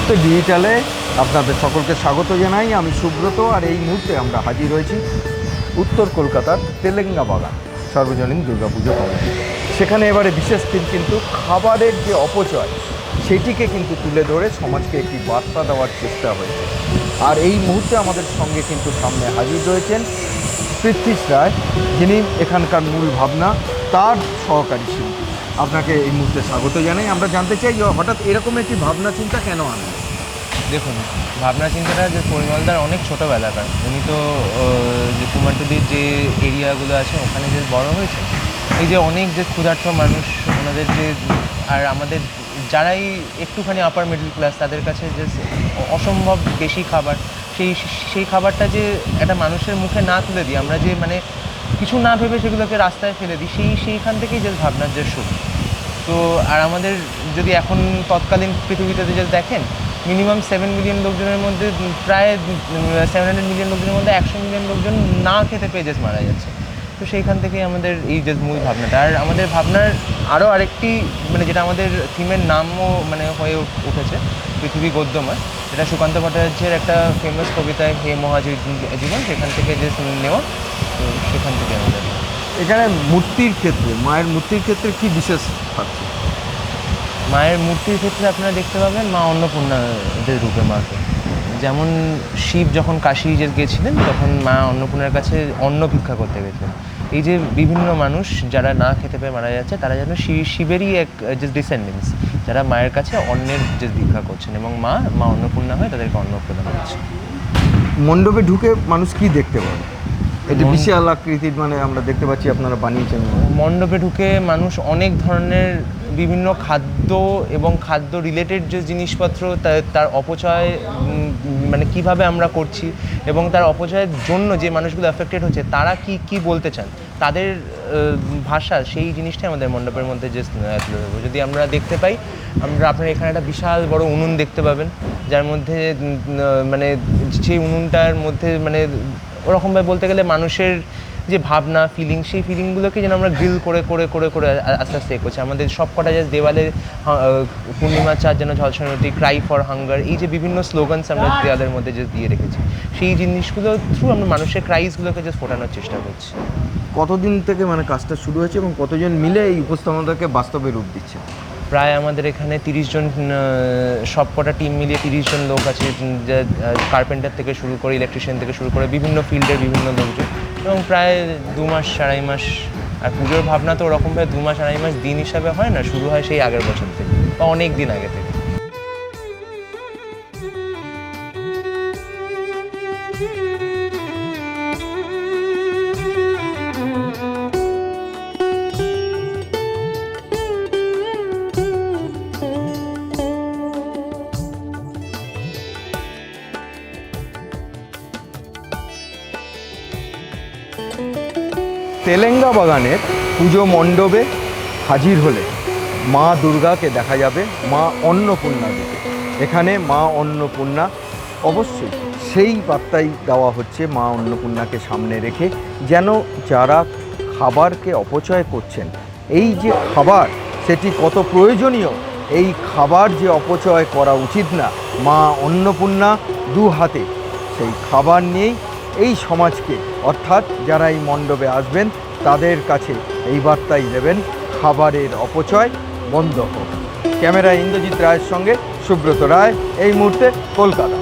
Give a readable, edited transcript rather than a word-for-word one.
মুহূর্তে ডিজিটালে আপনাদের সকলকে স্বাগত জানাই। আমি সুব্রত, আর এই মুহূর্তে আমরা হাজির হয়েছি উত্তর কলকাতার তেলেঙ্গা বাগান সর্বজনীন দুর্গাপুজো কমিটি। সেখানে এবারে বিশেষ দিন, কিন্তু খাবারের যে অপচয় সেটিকে কিন্তু তুলে ধরে সমাজকে একটি বার্তা দেওয়ার চেষ্টা হয়েছে। আর এই মুহূর্তে আমাদের সঙ্গে কিন্তু সামনে হাজির রয়েছেন পৃথ্বীশ রায়, যিনি এখানকার মূল ভাবনা, তার সহকারী শিল্পী। আপনাকে এই মুহূর্তে স্বাগত জানাই। আমরা জানতে চাই যে হঠাৎ এরকম একটি ভাবনা চিন্তা কেন আনেন? দেখুন, ভাবনা চিন্তাটা যে পরিমলদার অনেক ছোটোবেলাকার। উনি তো যে কুমারটুলির যে এরিয়াগুলো আছে ওখানে যে বড় হয়েছে, এই যে অনেক যে ক্ষুধার্ত মানুষ, ওনাদের যে, আর আমাদের যারাই একটুখানি আপার মিডল ক্লাস, তাদের কাছে যে অসম্ভব বেশি খাবার, সেই খাবারটা যে একটা মানুষের মুখে না তুলে দিই আমরা, যে মানে কিছু না ভেবে সেগুলোকে রাস্তায় ফেলে দিই, সেইখান থেকেই যে ভাবনার যে শুরু। তো আর আমাদের যদি এখন তৎকালীন পৃথিবীতে যদি দেখেন, মিনিমাম 7 মিলিয়ন লোকজনের মধ্যে প্রায় 700 মিলিয়ন লোকজনের মধ্যে 100 মিলিয়ন লোকজন না খেতে পেয়ে জাস্ট মারা যাচ্ছে। তো সেইখান থেকেই আমাদের এই যে মূল ভাবনাটা। আর আমাদের ভাবনার আরও আরেকটি, মানে যেটা আমাদের থিমের নামও মানে হয়ে উঠেছে, পৃথিবী গদ্যময়, যেটা সুকান্ত ভট্টাচার্যের একটা ফেমাস কবিতায় হে মহাজীবন, সেখান থেকে যে নেওয়া। তো সেখান থেকে আমাদের এখানে মূর্তির ক্ষেত্রে, মায়ের মূর্তির ক্ষেত্রে কি বিশেষ থাকছে? মায়ের মূর্তির ক্ষেত্রে আপনারা দেখতে পাবেন মা অন্নপূর্ণাদের রূপে মাকে। যেমন শিব যখন কাশী গেছিলেন, তখন মা অন্নপূর্ণার কাছে অন্ন ভিক্ষা করতে গেছিলেন। এই যে বিভিন্ন মানুষ যারা না খেতে পেয়ে মারা যাচ্ছে, তারা যেন শিবেরই এক যে ডিসেন্ডেন্টস, যারা মায়ের কাছে অন্নের যে ভিক্ষা করছেন, এবং মা অন্নপূর্ণা হয়ে তাদেরকে অন্ন প্রদান করছে। মণ্ডপে ঢুকে মানুষ কি দেখতে পাবে? এটি বিশাল আকৃতির, মানে আমরা দেখতে পাচ্ছি আপনারা বানিয়েছেন। মণ্ডপে ঢুকে মানুষ অনেক ধরনের বিভিন্ন খাদ্য এবং খাদ্য রিলেটেড যে জিনিসপত্র, তার অপচয় মানে কিভাবে আমরা করছি, এবং তার অপচয়ের জন্য যে মানুষগুলো অ্যাফেক্টেড হচ্ছে, তারা কি বলতে চান, তাদের ভাষা, সেই জিনিসটাই আমাদের মণ্ডপের মধ্যে যে তুলে দেবো। যদি আমরা দেখতে পাই, আপনার এখানে একটা বিশাল বড় উনুন দেখতে পাবেন, যার মধ্যে মানে সেই উনুনটার মধ্যে মানে ওরকমভাবে বলতে গেলে মানুষের যে ভাবনা, ফিলিং, সেই ফিলিংগুলোকে যেন আমরা গ্রিল করে করে করে করে আস্তে আস্তে করছি। আমাদের সব কটা যে দেওয়ালে পূর্ণিমা চাঁদ যেন ঝলসানো নদী, ক্রাই ফর হাঙ্গার, এই যে বিভিন্ন স্লোগানস আমরা দেওয়ালের মধ্যে যে দিয়ে রেখেছি, সেই জিনিসগুলো থ্রু আমরা মানুষের ক্রাইসগুলোকে যে ফোটানোর চেষ্টা করছি। কতদিন থেকে মানে কাজটা শুরু হয়েছে এবং কতজন মিলে এই উপস্থাপনাটাকে বাস্তবে রূপ দিচ্ছে? প্রায় আমাদের এখানে 30 জন, সব কটা টিম মিলিয়ে 30 জন লোক আছে, কার্পেন্টার থেকে শুরু করে, ইলেকট্রিশিয়ান থেকে শুরু করে বিভিন্ন ফিল্ডের বিভিন্ন লোকজন, এবং প্রায় 2 মাস 2.5 মাস। আর পুজোর ভাবনা তো ওরকমভাবে 2 মাস 2.5 মাস দিন হিসাবে হয় না, শুরু হয় সেই আগের বছর থেকে বা অনেক দিন আগে থেকে। তেলেঙ্গা বাগানের পুজো মণ্ডপে হাজির হলে মা দুর্গাকে দেখা যাবে মা অন্নপূর্ণা রূপে। এখানে মা অন্নপূর্ণা, অবশ্যই সেই বার্তাই দেওয়া হচ্ছে মা অন্নপূর্ণাকে সামনে রেখে, যেন যারা খাবারকে অপচয় করছেন, এই যে খাবার সেটি কত প্রয়োজনীয়, এই খাবার যে অপচয় করা উচিত না, মা অন্নপূর্ণা দু হাতে সেই খাবার নিয়েই এই সমাজকে, অর্থাৎ যারা এই মণ্ডপে আসবেন তাদের কাছে এই বার্তাই দেবেন, খাবারের অপচয় বন্ধ হোক। ক্যামেরায় ইন্দ্রজিৎ রায়ের সঙ্গে সুব্রত রায়, এই মুহূর্তে কলকাতা।